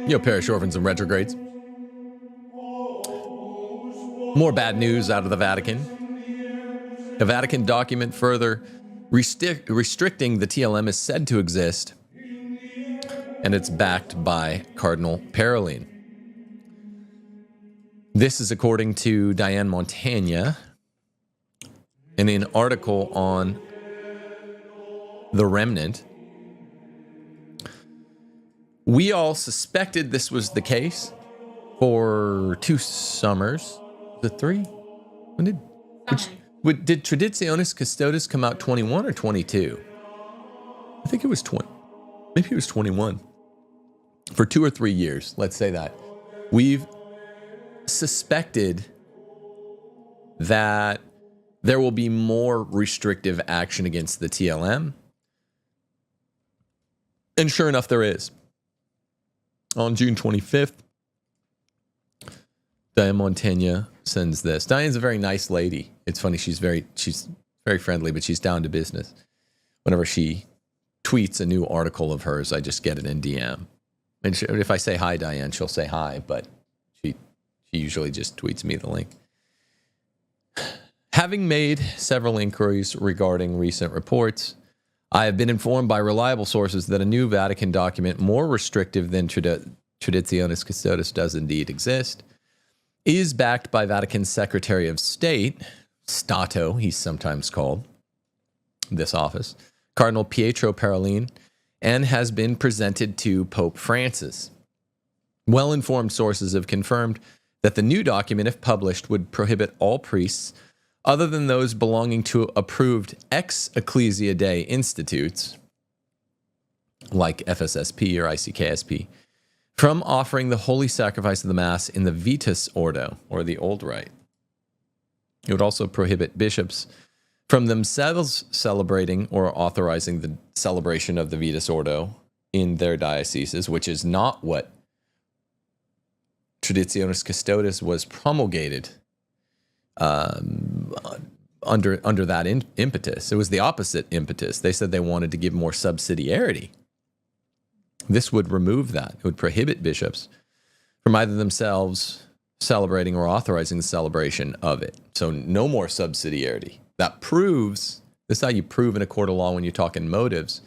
Parish orphans and retrogrades. More bad news out of the Vatican. A Vatican document further restricting the TLM is said to exist, and it's backed by Cardinal Parler. This is according to Diane Montagna in an article on The Remnant. We all suspected this was the case for 2 summers. The 3? When did Traditionis Custodes come out 21 or 22? I think it was 20. Maybe it was 21. For 2 or 3 years, let's say that. We've suspected that there will be more restrictive action against the TLM. And sure enough, there is. On June 25th, Diane Montagna sends this. Diane's a very nice lady. It's funny, she's very friendly, but she's down to business. Whenever she tweets a new article of hers, I just get it in DM. And if I say hi, Diane, she'll say hi, but she usually just tweets me the link. Having made several inquiries regarding recent reports, I have been informed by reliable sources that a new Vatican document more restrictive than Traditionis Custodes does indeed exist, is backed by Vatican's Secretary of State, Stato, he's sometimes called, this office, Cardinal Pietro Parolin, and has been presented to Pope Francis. Well-informed sources have confirmed that the new document, if published, would prohibit all priests, other than those belonging to approved ex-Ecclesia Dei institutes, like FSSP or ICKSP, from offering the holy sacrifice of the Mass in the Vetus Ordo, or the Old Rite. It would also prohibit bishops from themselves celebrating or authorizing the celebration of the Vetus Ordo in their dioceses, which is not what Traditionis Custodes was promulgated under that impetus. It was the opposite impetus. They said they wanted to give more subsidiarity. This would remove that. It would prohibit bishops from either themselves celebrating or authorizing the celebration of it. So no more subsidiarity. That proves, this is how you prove in a court of law when you're talking motives,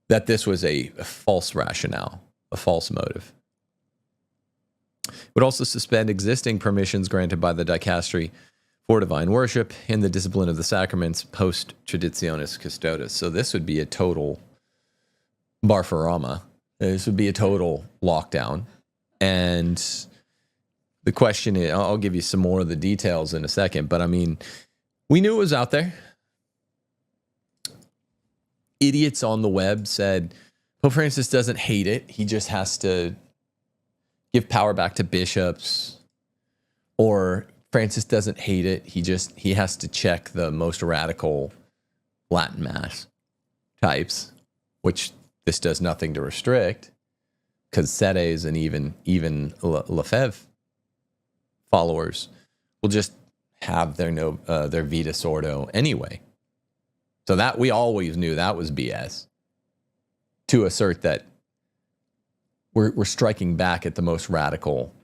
that this was a false rationale, a false motive. It would also suspend existing permissions granted by the dicastery for divine worship in the discipline of the sacraments post Traditionis Custodes. So this would be a total barfarama. This would be a total lockdown. And the question is, I'll give you some more of the details in a second, but I mean, we knew it was out there. Idiots on the web said Pope Francis doesn't hate it. He just has to give power back to bishops. Or Francis doesn't hate it. He has to check the most radical Latin Mass types, which this does nothing to restrict, because Sedes and even Lefebvre followers will just have their Vetus Ordo anyway. So that we always knew that was BS. To assert that we're striking back at the most radical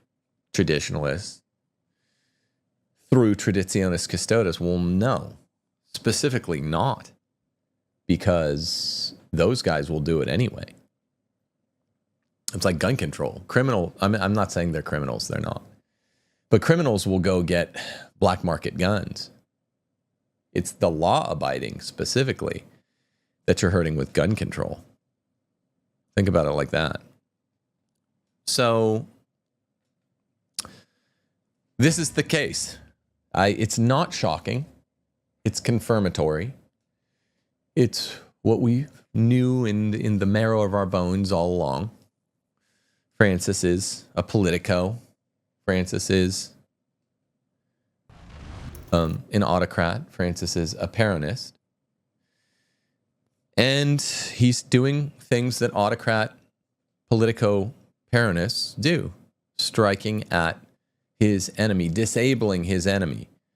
traditionalists through Traditionis Custodes, well, no, specifically not, because those guys will do it anyway. It's like gun control. I'm not saying they're criminals, they're not. But criminals will go get black market guns. It's the law-abiding, specifically, that you're hurting with gun control. Think about it like that. So, this is the case. It's not shocking. It's confirmatory. It's what we knew in the marrow of our bones all along. Francis is a politico. Francis is an autocrat. Francis is a Peronist. And he's doing things that autocrat, politico, Peronists do. Striking at his enemy, disabling his enemy.